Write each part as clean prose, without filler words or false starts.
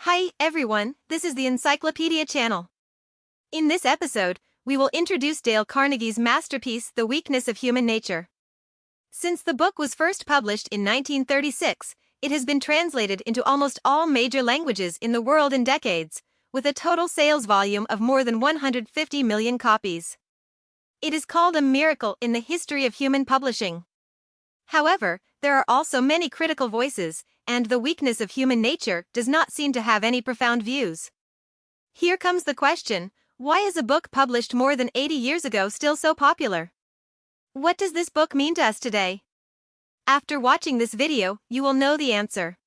Hi, everyone, this is the Encyclopedia Channel. In this episode, we will introduce Dale Carnegie's masterpiece, The Weakness of Human Nature. Since the book was first published in 1936, it has been translated into almost all major languages in the world in decades, with a total sales volume of more than 150 million copies. It is called a miracle in the history of human publishing. However, there are also many critical voices, and The Weakness of Human Nature does not seem to have any profound views. Here comes the question, why is a book published more than 80 years ago still so popular? What does this book mean to us today? After watching this video, you will know the answer.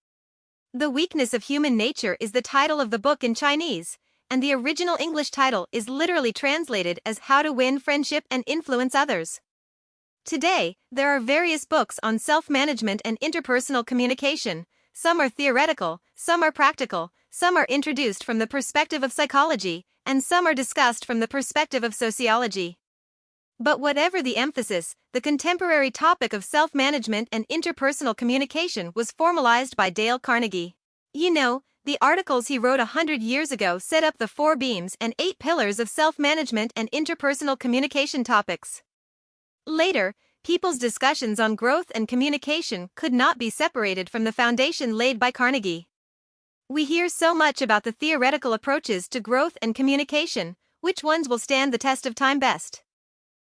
The Weakness of Human Nature is the title of the book in Chinese, and the original English title is literally translated as How to Win Friendship and Influence Others. Today, there are various books on self-management and interpersonal communication. Some are theoretical, some are practical, some are introduced from the perspective of psychology, and some are discussed from the perspective of sociology. But whatever the emphasis, the contemporary topic of self-management and interpersonal communication was formalized by Dale Carnegie. You know, the articles he wrote 100 years ago set up the 4 beams and 8 pillars of self-management and interpersonal communication topics. Later, people's discussions on growth and communication could not be separated from the foundation laid by Carnegie. We hear so much about the theoretical approaches to growth and communication. Which ones will stand the test of time best?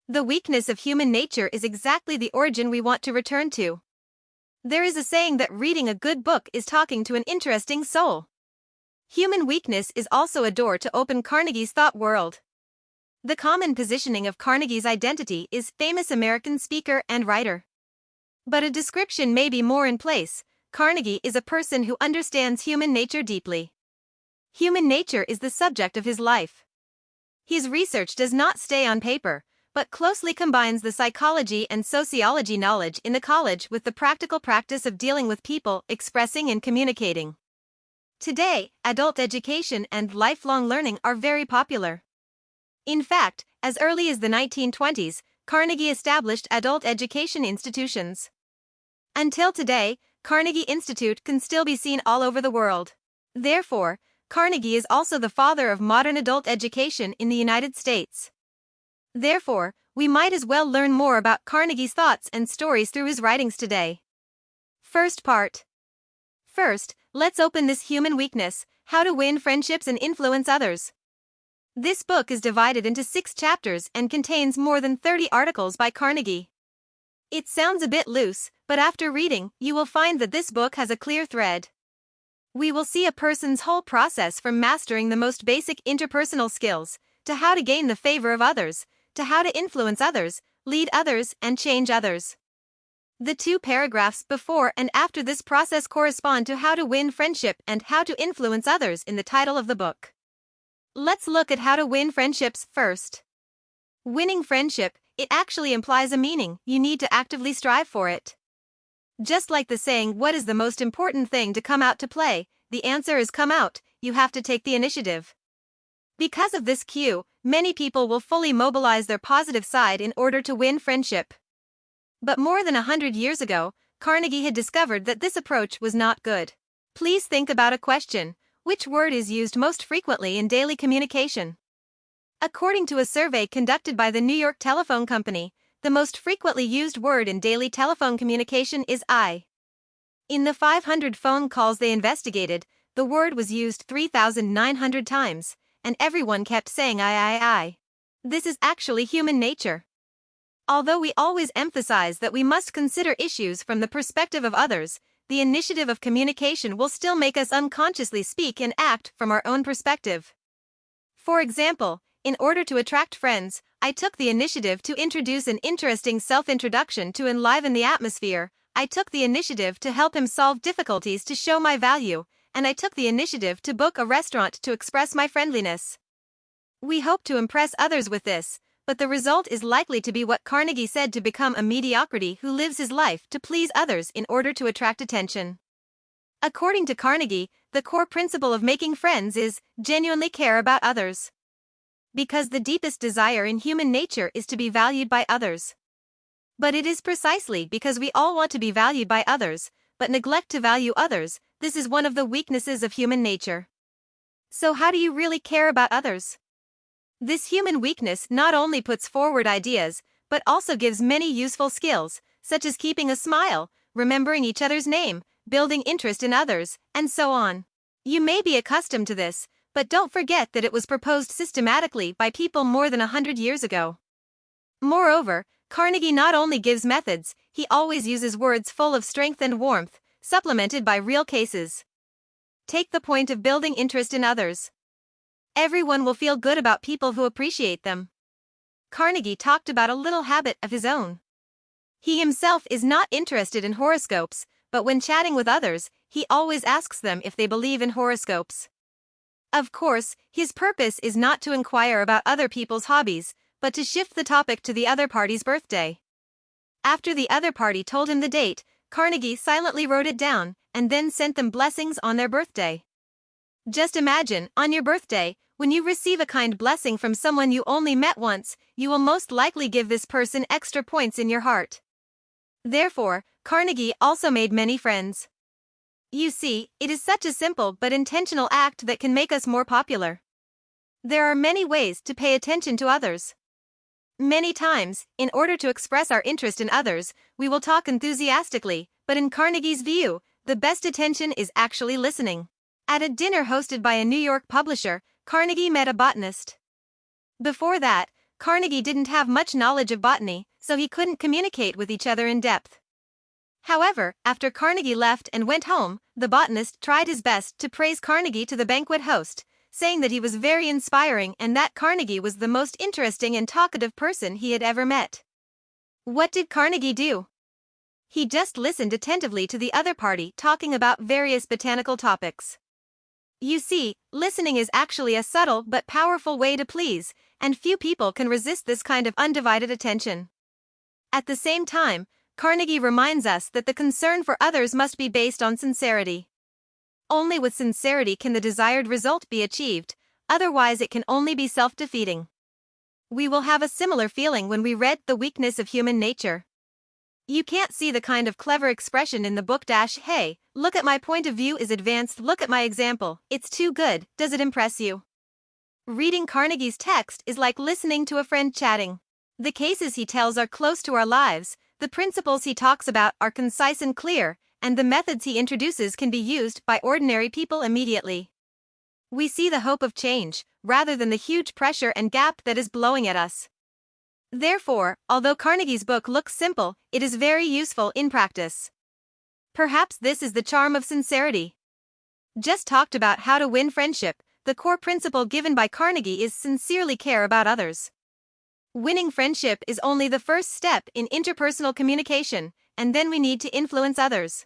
The Weakness of Human Nature is exactly the origin we want to return to. There is a saying that reading a good book is talking to an interesting soul. Human weakness is also a door to open Carnegie's thought world. The common positioning of Carnegie's identity is famous American speaker and writer. But a description may be more in place. Carnegie is a person who understands human nature deeply. Human nature is the subject of his life. His research does not stay on paper, but closely combines the psychology and sociology knowledge in the college with the practical practice of dealing with people, expressing and communicating. Today, adult education and lifelong learning are very popular. In fact, as early as the 1920s, Carnegie established adult education institutions. Until today, Carnegie Institute can still be seen all over the world. Therefore, Carnegie is also the father of modern adult education in the United States. Therefore, we might as well learn more about Carnegie's thoughts and stories through his writings today. First part. First, let's open this human weakness, how to win friendships and influence others. This book is divided into 6 chapters and contains more than 30 articles by Carnegie. It sounds a bit loose, but after reading, you will find that this book has a clear thread. We will see a person's whole process from mastering the most basic interpersonal skills, to how to gain the favor of others, to how to influence others, lead others, and change others. The 2 paragraphs before and after this process correspond to how to win friendship and how to influence others in the title of the book. Let's look at how to win friendships first. Winning friendship, it actually implies a meaning. You need to actively strive for it. Just like the saying, what is the most important thing to come out to play? The answer is come out, you have to take the initiative. Because of this cue, many people will fully mobilize their positive side in order to win friendship. But more than 100 years ago, Carnegie had discovered that this approach was not good. Please think about a question. Which word is used most frequently in daily communication? According to a survey conducted by the New York Telephone Company, the most frequently used word in daily telephone communication is I. In the 500 phone calls they investigated, the word was used 3,900 times, and everyone kept saying I. This is actually human nature. Although we always emphasize that we must consider issues from the perspective of others, the initiative of communication will still make us unconsciously speak and act from our own perspective. For example, in order to attract friends, I took the initiative to introduce an interesting self-introduction to enliven the atmosphere. I took the initiative to help him solve difficulties to show my value, and I took the initiative to book a restaurant to express my friendliness. We hope to impress others with this, but the result is likely to be what Carnegie said, to become a mediocrity who lives his life to please others in order to attract attention. According to Carnegie, the core principle of making friends is genuinely care about others. Because the deepest desire in human nature is to be valued by others. But it is precisely because we all want to be valued by others, but neglect to value others, this is one of the weaknesses of human nature. So how do you really care about others? This human weakness not only puts forward ideas, but also gives many useful skills, such as keeping a smile, remembering each other's name, building interest in others, and so on. You may be accustomed to this, but don't forget that it was proposed systematically by people more than 100 years ago. Moreover, Carnegie not only gives methods, he always uses words full of strength and warmth, supplemented by real cases. Take the point of building interest in others. Everyone will feel good about people who appreciate them. Carnegie talked about a little habit of his own. He himself is not interested in horoscopes, but when chatting with others, he always asks them if they believe in horoscopes. Of course, his purpose is not to inquire about other people's hobbies, but to shift the topic to the other party's birthday. After the other party told him the date, Carnegie silently wrote it down, and then sent them blessings on their birthday. Just imagine, on your birthday, when you receive a kind blessing from someone you only met once, you will most likely give this person extra points in your heart. Therefore, Carnegie also made many friends. You see, it is such a simple but intentional act that can make us more popular. There are many ways to pay attention to others. Many times, in order to express our interest in others, we will talk enthusiastically, but in Carnegie's view, the best attention is actually listening. At a dinner hosted by a New York publisher, Carnegie met a botanist. Before that, Carnegie didn't have much knowledge of botany, so he couldn't communicate with each other in depth. However, after Carnegie left and went home, the botanist tried his best to praise Carnegie to the banquet host, saying that he was very inspiring and that Carnegie was the most interesting and talkative person he had ever met. What did Carnegie do? He just listened attentively to the other party talking about various botanical topics. You see, listening is actually a subtle but powerful way to please, and few people can resist this kind of undivided attention. At the same time, Carnegie reminds us that the concern for others must be based on sincerity. Only with sincerity can the desired result be achieved, otherwise it can only be self-defeating. We will have a similar feeling when we read The Weakness of Human Nature. You can't see the kind of clever expression in the book "Hey, look at my point of view is advanced, look at my example, it's too good, does it impress you?" Reading Carnegie's text is like listening to a friend chatting. The cases he tells are close to our lives, the principles he talks about are concise and clear, and the methods he introduces can be used by ordinary people immediately. We see the hope of change, rather than the huge pressure and gap that is blowing at us. Therefore, although Carnegie's book looks simple, it is very useful in practice. Perhaps this is the charm of sincerity. Just talked about how to win friendship, the core principle given by Carnegie is sincerely care about others. Winning friendship is only the first step in interpersonal communication, and then we need to influence others.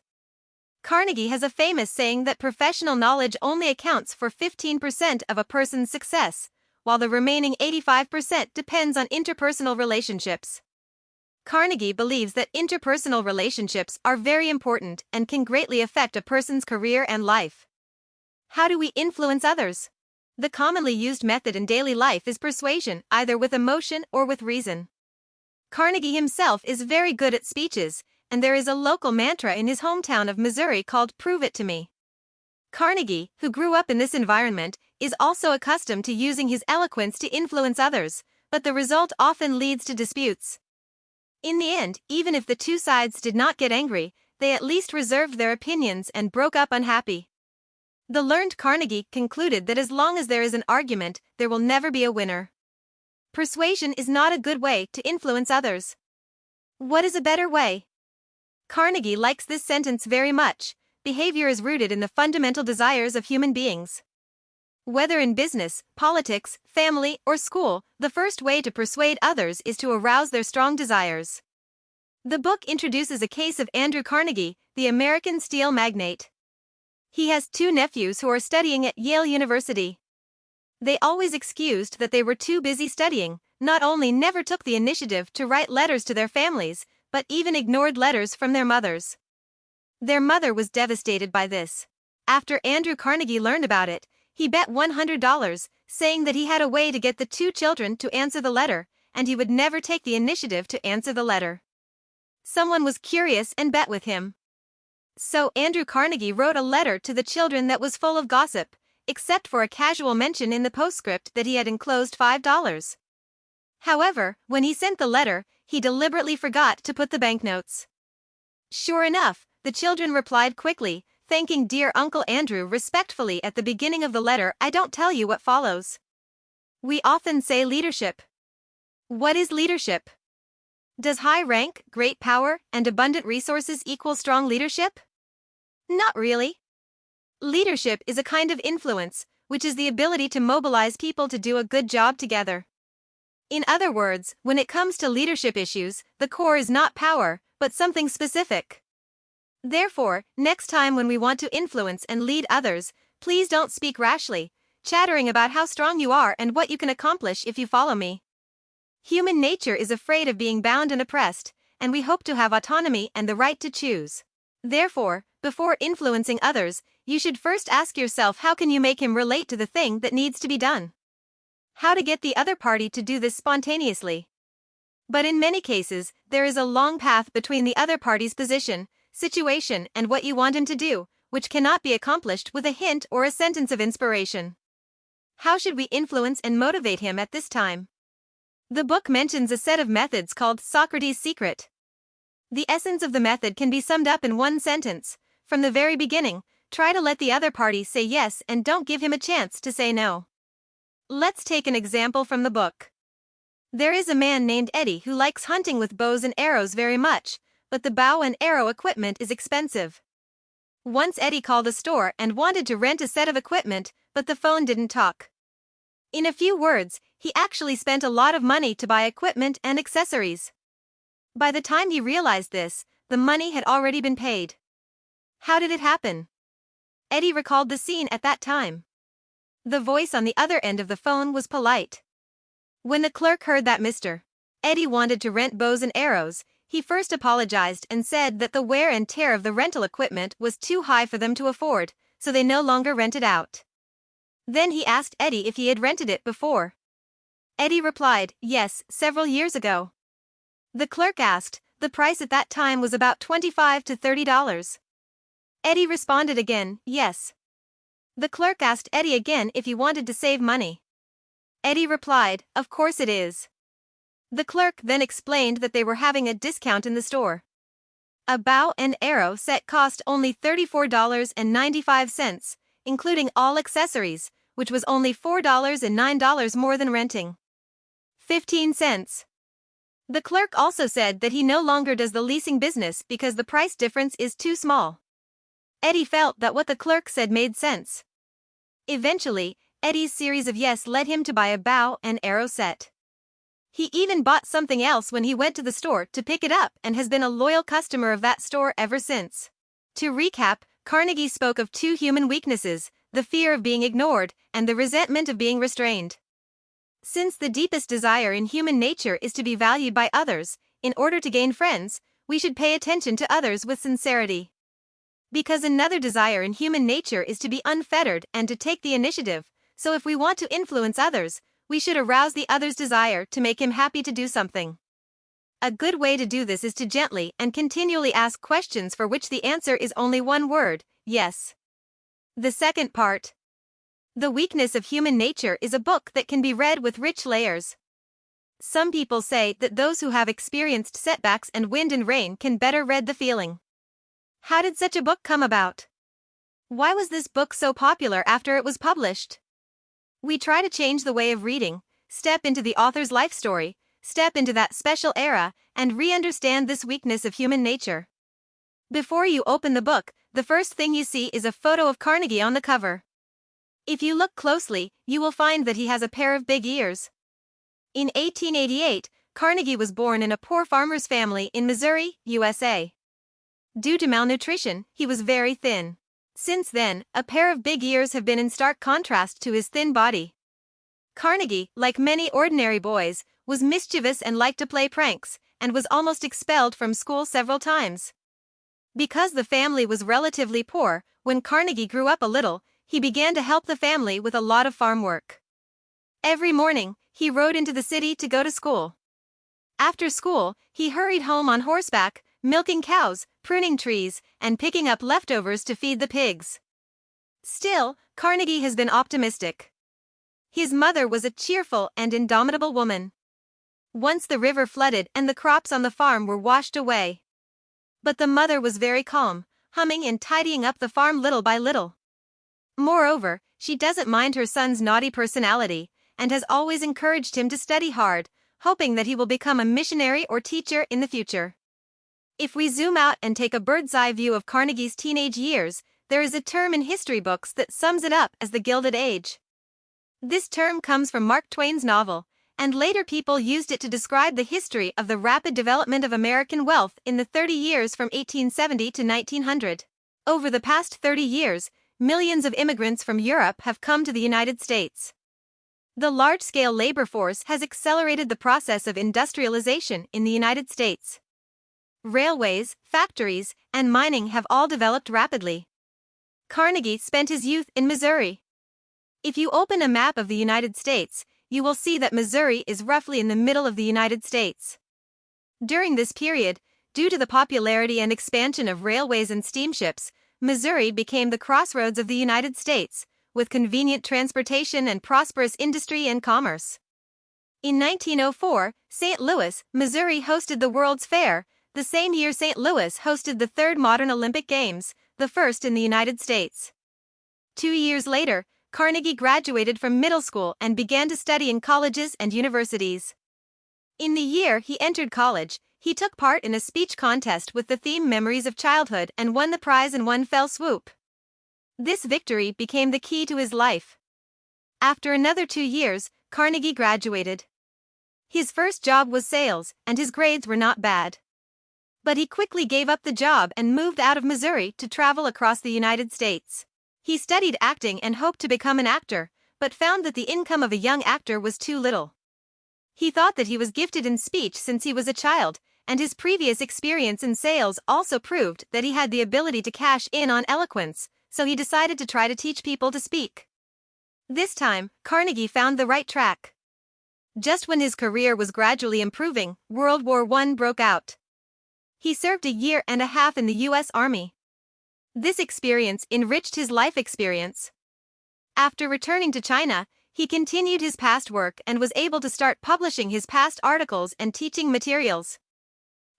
Carnegie has a famous saying that professional knowledge only accounts for 15% of a person's success, while the remaining 85% depends on interpersonal relationships. Carnegie believes that interpersonal relationships are very important and can greatly affect a person's career and life. How do we influence others? The commonly used method in daily life is persuasion, either with emotion or with reason. Carnegie himself is very good at speeches, and there is a local mantra in his hometown of Missouri called "Prove it to me." Carnegie, who grew up in this environment, is also accustomed to using his eloquence to influence others, but the result often leads to disputes. In the end, even if the two sides did not get angry, they at least reserved their opinions and broke up unhappy. The learned Carnegie concluded that as long as there is an argument, there will never be a winner. Persuasion is not a good way to influence others. What is a better way? Carnegie likes this sentence very much. Behavior is rooted in the fundamental desires of human beings. Whether in business, politics, family, or school, the first way to persuade others is to arouse their strong desires. The book introduces a case of Andrew Carnegie, the American steel magnate. He has two nephews who are studying at Yale University. They always excused that they were too busy studying, not only never took the initiative to write letters to their families, but even ignored letters from their mothers. Their mother was devastated by this. After Andrew Carnegie learned about it, he bet $100, saying that he had a way to get the two children to answer the letter, and he would never take the initiative to answer the letter. Someone was curious and bet with him. So Andrew Carnegie wrote a letter to the children that was full of gossip, except for a casual mention in the postscript that he had enclosed $5. However, when he sent the letter, he deliberately forgot to put the banknotes. Sure enough, the children replied quickly, thanking dear Uncle Andrew respectfully at the beginning of the letter. I don't tell you what follows. We often say leadership. What is leadership? Does high rank, great power, and abundant resources equal strong leadership? Not really. Leadership is a kind of influence, which is the ability to mobilize people to do a good job together. In other words, when it comes to leadership issues, the core is not power, but something specific. Therefore, next time when we want to influence and lead others, please don't speak rashly, chattering about how strong you are and what you can accomplish if you follow me. Human nature is afraid of being bound and oppressed, and we hope to have autonomy and the right to choose. Therefore, before influencing others, you should first ask yourself how can you make him relate to the thing that needs to be done. How to get the other party to do this spontaneously. But in many cases, there is a long path between the other party's position, situation, and what you want him to do, which cannot be accomplished with a hint or a sentence of inspiration. How should we influence and motivate him at this time? The book mentions a set of methods called Socrates' Secret. The essence of the method can be summed up in one sentence. From the very beginning, try to let the other party say yes and don't give him a chance to say no. Let's take an example from the book. There is a man named Eddie who likes hunting with bows and arrows very much, but the bow and arrow equipment is expensive. Once Eddie called a store and wanted to rent a set of equipment, but the phone didn't talk. In a few words, he actually spent a lot of money to buy equipment and accessories. By the time he realized this, the money had already been paid. How did it happen? Eddie recalled the scene at that time. The voice on the other end of the phone was polite. When the clerk heard that Mr. Eddie wanted to rent bows and arrows, he first apologized and said that the wear and tear of the rental equipment was too high for them to afford, so they no longer rented out. Then he asked Eddie if he had rented it before. Eddie replied, yes, several years ago. The clerk asked, the price at that time was about $25 to $30. Eddie responded again, yes. The clerk asked Eddie again if he wanted to save money. Eddie replied, of course it is. The clerk then explained that they were having a discount in the store. A bow and arrow set cost only $34.95, including all accessories, which was only $4.09 more than renting. 15 cents. The clerk also said that he no longer does the leasing business because the price difference is too small. Eddie felt that what the clerk said made sense. Eventually, Eddie's series of yes led him to buy a bow and arrow set. He even bought something else when he went to the store to pick it up and has been a loyal customer of that store ever since. To recap, Carnegie spoke of two human weaknesses, the fear of being ignored and the resentment of being restrained. Since the deepest desire in human nature is to be valued by others, in order to gain friends, we should pay attention to others with sincerity. Because another desire in human nature is to be unfettered and to take the initiative, so if we want to influence others, we should arouse the other's desire to make him happy to do something. A good way to do this is to gently and continually ask questions for which the answer is only one word, yes. The second part. The Weakness of Human Nature is a book that can be read with rich layers. Some people say that those who have experienced setbacks and wind and rain can better read the feeling. How did such a book come about? Why was this book so popular after it was published? We try to change the way of reading, step into the author's life story, step into that special era, and re-understand this weakness of human nature. Before you open the book, the first thing you see is a photo of Carnegie on the cover. If you look closely, you will find that he has a pair of big ears. In 1888, Carnegie was born in a poor farmer's family in Missouri, USA. Due to malnutrition, he was very thin. Since then, a pair of big ears have been in stark contrast to his thin body. Carnegie, like many ordinary boys, was mischievous and liked to play pranks, and was almost expelled from school several times. Because the family was relatively poor, when Carnegie grew up a little, he began to help the family with a lot of farm work. Every morning, he rode into the city to go to school. After school, he hurried home on horseback, milking cows, pruning trees, and picking up leftovers to feed the pigs. Still, Carnegie has been optimistic. His mother was a cheerful and indomitable woman. Once the river flooded and the crops on the farm were washed away. But the mother was very calm, humming and tidying up the farm little by little. Moreover, she doesn't mind her son's naughty personality, and has always encouraged him to study hard, hoping that he will become a missionary or teacher in the future. If we zoom out and take a bird's-eye view of Carnegie's teenage years, there is a term in history books that sums it up as the Gilded Age. This term comes from Mark Twain's novel, and later people used it to describe the history of the rapid development of American wealth in the 30 years from 1870 to 1900. Over the past 30 years, millions of immigrants from Europe have come to the United States. The large-scale labor force has accelerated the process of industrialization in the United States. Railways, factories, and mining have all developed rapidly. Carnegie spent his youth in Missouri. If you open a map of the United States, you will see that Missouri is roughly in the middle of the United States. During this period, due to the popularity and expansion of railways and steamships, Missouri became the crossroads of the United States, with convenient transportation and prosperous industry and commerce. In 1904, St. Louis, Missouri hosted the World's Fair. The same year St. Louis hosted the third modern Olympic Games, the first in the United States. 2 years later, Carnegie graduated from middle school and began to study in colleges and universities. In the year he entered college, he took part in a speech contest with the theme Memories of Childhood and won the prize in one fell swoop. This victory became the key to his life. After another 2 years, Carnegie graduated. His first job was sales, and his grades were not bad. But he quickly gave up the job and moved out of Missouri to travel across the United States. He studied acting and hoped to become an actor, but found that the income of a young actor was too little. He thought that he was gifted in speech since he was a child, and his previous experience in sales also proved that he had the ability to cash in on eloquence, so he decided to try to teach people to speak. This time, Carnegie found the right track. Just when his career was gradually improving, World War I broke out. He served a year and a half in the U.S. Army. This experience enriched his life experience. After returning to China, he continued his past work and was able to start publishing his past articles and teaching materials.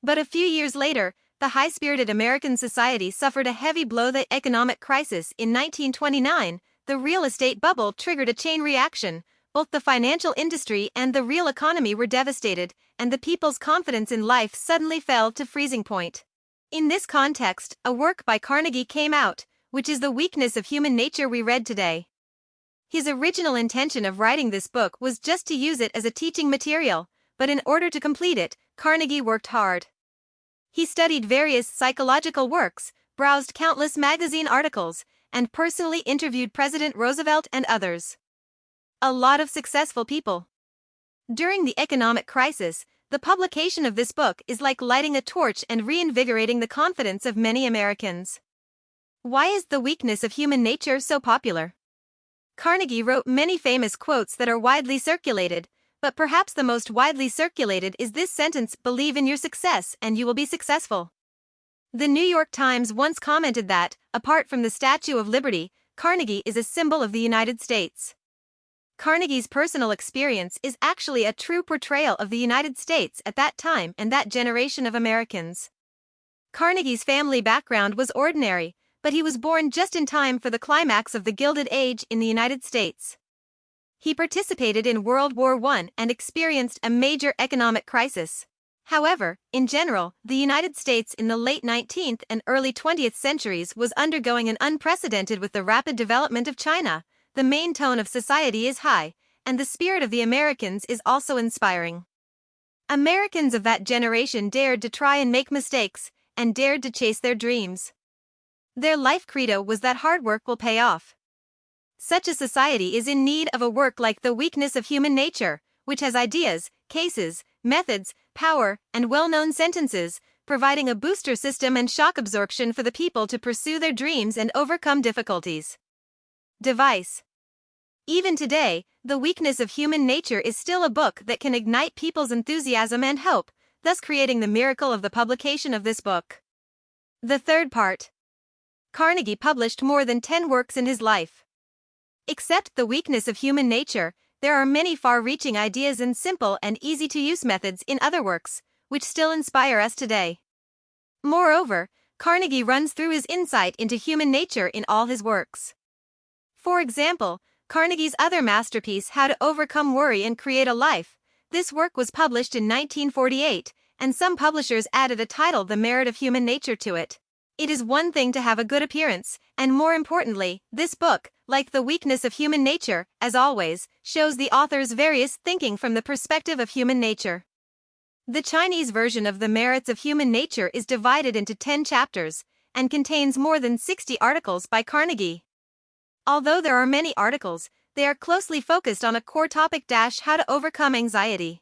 But a few years later, the high-spirited American society suffered a heavy blow. The economic crisis in 1929, the real estate bubble triggered a chain reaction. Both the financial industry and the real economy were devastated, and the people's confidence in life suddenly fell to freezing point. In this context, a work by Carnegie came out, which is The Weakness of Human Nature we read today. His original intention of writing this book was just to use it as a teaching material, but in order to complete it, Carnegie worked hard. He studied various psychological works, browsed countless magazine articles, and personally interviewed President Roosevelt and others. A lot of successful people. During the economic crisis, the publication of this book is like lighting a torch and reinvigorating the confidence of many Americans. Why is The Weakness of Human Nature so popular? Carnegie wrote many famous quotes that are widely circulated, but perhaps the most widely circulated is this sentence: "Believe in your success and you will be successful." The New York Times once commented that, apart from the Statue of Liberty, Carnegie is a symbol of the United States. Carnegie's personal experience is actually a true portrayal of the United States at that time and that generation of Americans. Carnegie's family background was ordinary, but he was born just in time for the climax of the Gilded Age in the United States. He participated in World War I and experienced a major economic crisis. However, in general, the United States in the late 19th and early 20th centuries was undergoing an unprecedented with the rapid development of China. The main tone of society is high, and the spirit of the Americans is also inspiring. Americans of that generation dared to try and make mistakes, and dared to chase their dreams. Their life credo was that hard work will pay off. Such a society is in need of a work like The Weakness of Human Nature, which has ideas, cases, methods, power, and well-known sentences, providing a booster system and shock absorption for the people to pursue their dreams and overcome difficulties. Device. Even today, The Weakness of Human Nature is still a book that can ignite people's enthusiasm and hope, thus creating the miracle of the publication of this book. The third part. Carnegie published more than 10 works in his life. Except the weakness of human nature, there are many far-reaching ideas and simple and easy-to-use methods in other works, which still inspire us today. Moreover, Carnegie runs through his insight into human nature in all his works. For example, Carnegie's other masterpiece, How to Overcome Worry and Create a Life. This work was published in 1948, and some publishers added a title, The Merit of Human Nature, to it. It is one thing to have a good appearance, and more importantly, this book, like The Weakness of Human Nature, as always, shows the author's various thinking from the perspective of human nature. The Chinese version of The Merits of Human Nature is divided into 10 chapters, and contains more than 60 articles by Carnegie. Although there are many articles, they are closely focused on a core topic: how to overcome anxiety.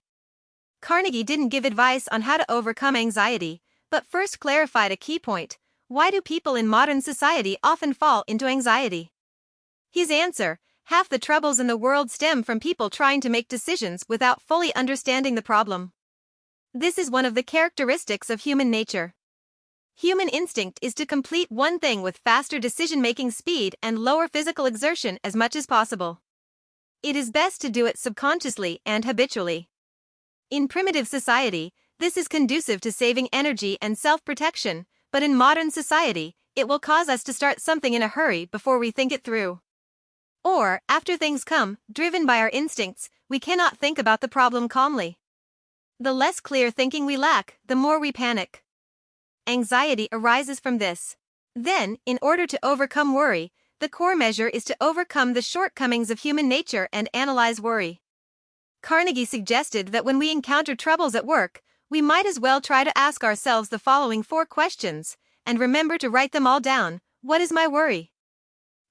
Carnegie didn't give advice on how to overcome anxiety, but first clarified a key point: why do people in modern society often fall into anxiety? His answer: half the troubles in the world stem from people trying to make decisions without fully understanding the problem. This is one of the characteristics of human nature. Human instinct is to complete one thing with faster decision-making speed and lower physical exertion as much as possible. It is best to do it subconsciously and habitually. In primitive society, this is conducive to saving energy and self-protection, but in modern society, it will cause us to start something in a hurry before we think it through. Or, after things come, driven by our instincts, we cannot think about the problem calmly. The less clear thinking we lack, the more we panic. Anxiety arises from this. Then, in order to overcome worry, the core measure is to overcome the shortcomings of human nature and analyze worry. Carnegie suggested that when we encounter troubles at work, we might as well try to ask ourselves the following 4 questions, and remember to write them all down. What is my worry?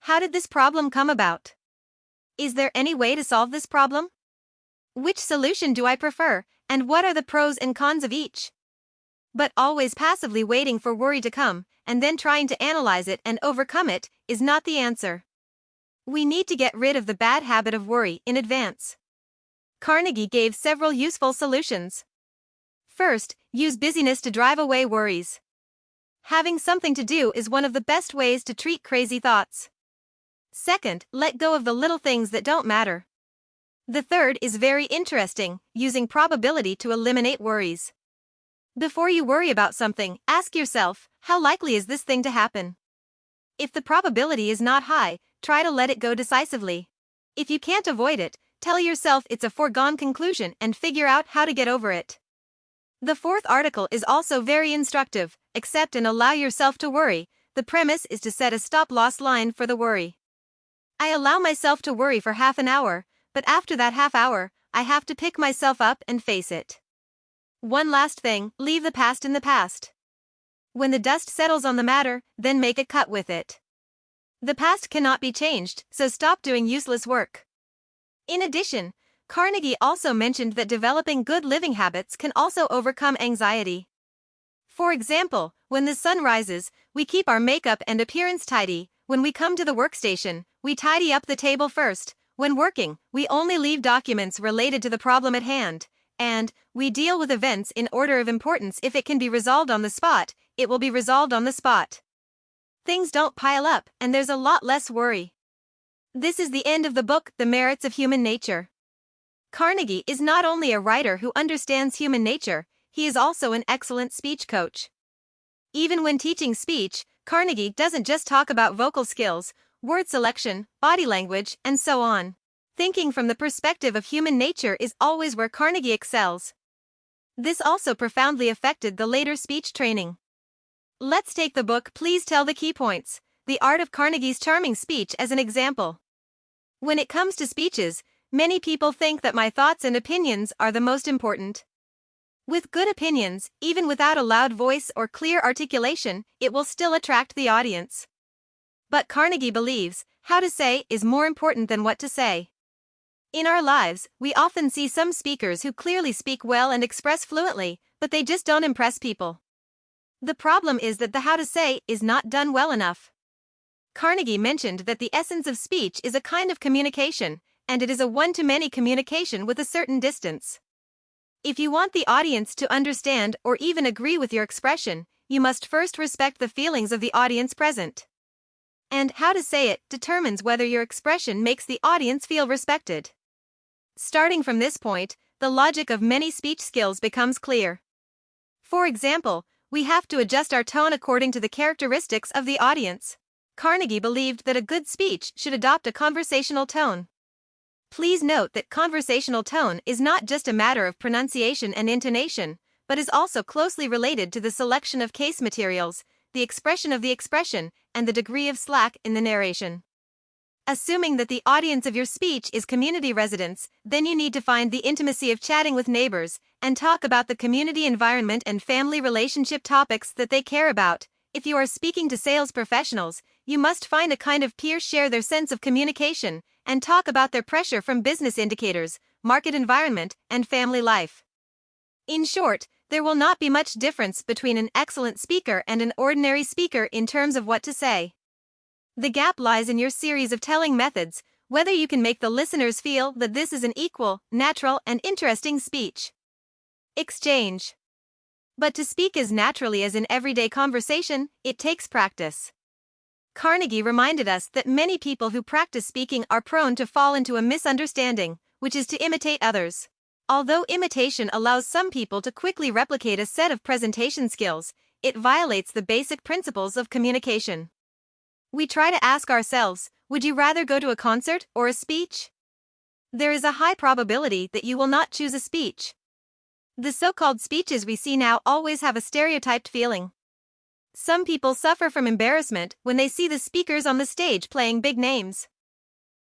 How did this problem come about? Is there any way to solve this problem? Which solution do I prefer, and what are the pros and cons of each? But always passively waiting for worry to come, and then trying to analyze it and overcome it, is not the answer. We need to get rid of the bad habit of worry in advance. Carnegie gave several useful solutions. First, use busyness to drive away worries. Having something to do is one of the best ways to treat crazy thoughts. Second, let go of the little things that don't matter. The third is very interesting, using probability to eliminate worries. Before you worry about something, ask yourself, how likely is this thing to happen? If the probability is not high, try to let it go decisively. If you can't avoid it, tell yourself it's a foregone conclusion and figure out how to get over it. The fourth article is also very instructive. Accept and allow yourself to worry. The premise is to set a stop-loss line for the worry. I allow myself to worry for half an hour, but after that half hour, I have to pick myself up and face it. One last thing, leave the past in the past. When the dust settles on the matter, then make a cut with it. The past cannot be changed, so stop doing useless work. In addition, Carnegie also mentioned that developing good living habits can also overcome anxiety. For example, when the sun rises, we keep our makeup and appearance tidy. When we come to the workstation, we tidy up the table first. When working, we only leave documents related to the problem at hand. And, we deal with events in order of importance. If it can be resolved on the spot, it will be resolved on the spot. Things don't pile up, and there's a lot less worry. This is the end of the book, The Merits of Human Nature. Carnegie is not only a writer who understands human nature, he is also an excellent speech coach. Even when teaching speech, Carnegie doesn't just talk about vocal skills, word selection, body language, and so on. Thinking from the perspective of human nature is always where Carnegie excels. This also profoundly affected the later speech training. Let's take the book Please Tell the Key Points, The Art of Carnegie's Charming Speech as an example. When it comes to speeches, many people think that my thoughts and opinions are the most important. With good opinions, even without a loud voice or clear articulation, it will still attract the audience. But Carnegie believes, how to say is more important than what to say. In our lives, we often see some speakers who clearly speak well and express fluently, but they just don't impress people. The problem is that the how to say is not done well enough. Carnegie mentioned that the essence of speech is a kind of communication, and it is a one-to-many communication with a certain distance. If you want the audience to understand or even agree with your expression, you must first respect the feelings of the audience present. And how to say it determines whether your expression makes the audience feel respected. Starting from this point, the logic of many speech skills becomes clear. For example, we have to adjust our tone according to the characteristics of the audience. Carnegie believed that a good speech should adopt a conversational tone. Please note that conversational tone is not just a matter of pronunciation and intonation, but is also closely related to the selection of case materials, the expression of the expression, and the degree of slack in the narration. Assuming that the audience of your speech is community residents, then you need to find the intimacy of chatting with neighbors and talk about the community environment and family relationship topics that they care about. If you are speaking to sales professionals, you must find a kind of peer share their sense of communication and talk about their pressure from business indicators, market environment, and family life. In short, there will not be much difference between an excellent speaker and an ordinary speaker in terms of what to say. The gap lies in your series of telling methods, whether you can make the listeners feel that this is an equal, natural, and interesting speech exchange. But to speak as naturally as in everyday conversation, it takes practice. Carnegie reminded us that many people who practice speaking are prone to fall into a misunderstanding, which is to imitate others. Although imitation allows some people to quickly replicate a set of presentation skills, it violates the basic principles of communication. We try to ask ourselves, would you rather go to a concert or a speech? There is a high probability that you will not choose a speech. The so-called speeches we see now always have a stereotyped feeling. Some people suffer from embarrassment when they see the speakers on the stage playing big names.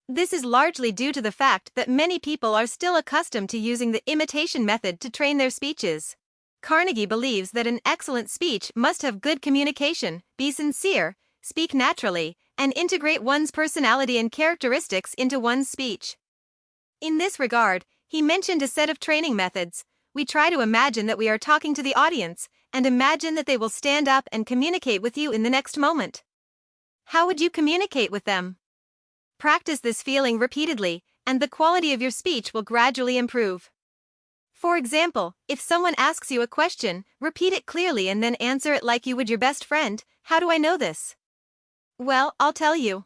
This is largely due to the fact that many people are still accustomed to using the imitation method to train their speeches. Carnegie believes that an excellent speech must have good communication, be sincere, speak naturally, and integrate one's personality and characteristics into one's speech. In this regard, he mentioned a set of training methods. We try to imagine that we are talking to the audience, and imagine that they will stand up and communicate with you in the next moment. How would you communicate with them? Practice this feeling repeatedly, and the quality of your speech will gradually improve. For example, if someone asks you a question, repeat it clearly and then answer it like you would your best friend. How do I know this? Well, I'll tell you.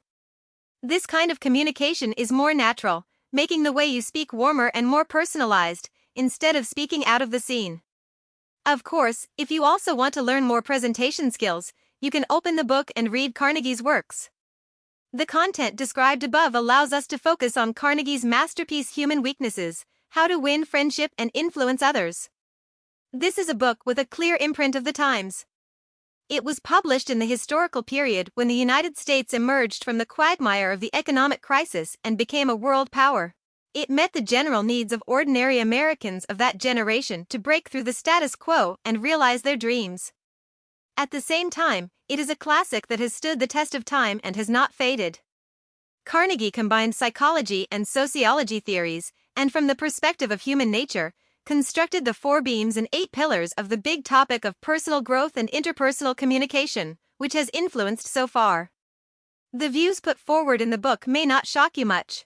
This kind of communication is more natural, making the way you speak warmer and more personalized, instead of speaking out of the scene. Of course, if you also want to learn more presentation skills, you can open the book and read Carnegie's works. The content described above allows us to focus on Carnegie's masterpiece Human Weaknesses, How to Win Friendship and Influence Others. This is a book with a clear imprint of the times. It was published in the historical period when the United States emerged from the quagmire of the economic crisis and became a world power. It met the general needs of ordinary Americans of that generation to break through the status quo and realize their dreams. At the same time, it is a classic that has stood the test of time and has not faded. Carnegie combined psychology and sociology theories, and from the perspective of human nature, constructed the 4 beams and 8 pillars of the big topic of personal growth and interpersonal communication, which has influenced so far. The views put forward in the book may not shock you much.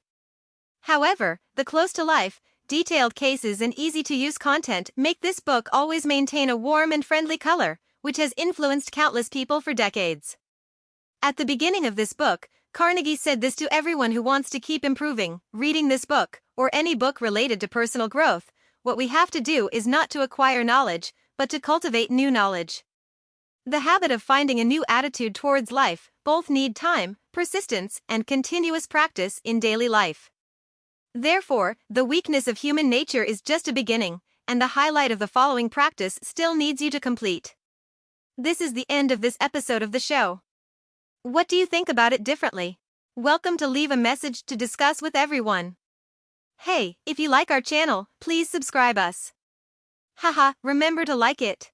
However, the close-to-life, detailed cases and easy-to-use content make this book always maintain a warm and friendly color, which has influenced countless people for decades. At the beginning of this book, Carnegie said this to everyone who wants to keep improving, reading this book, or any book related to personal growth. What we have to do is not to acquire knowledge, but to cultivate new knowledge. The habit of finding a new attitude towards life both need time, persistence, and continuous practice in daily life. Therefore, the weakness of human nature is just a beginning, and the highlight of the following practice still needs you to complete. This is the end of this episode of the show. What do you think about it differently? Welcome to leave a message to discuss with everyone. Hey, if you like our channel, please subscribe us. Haha, remember to like it.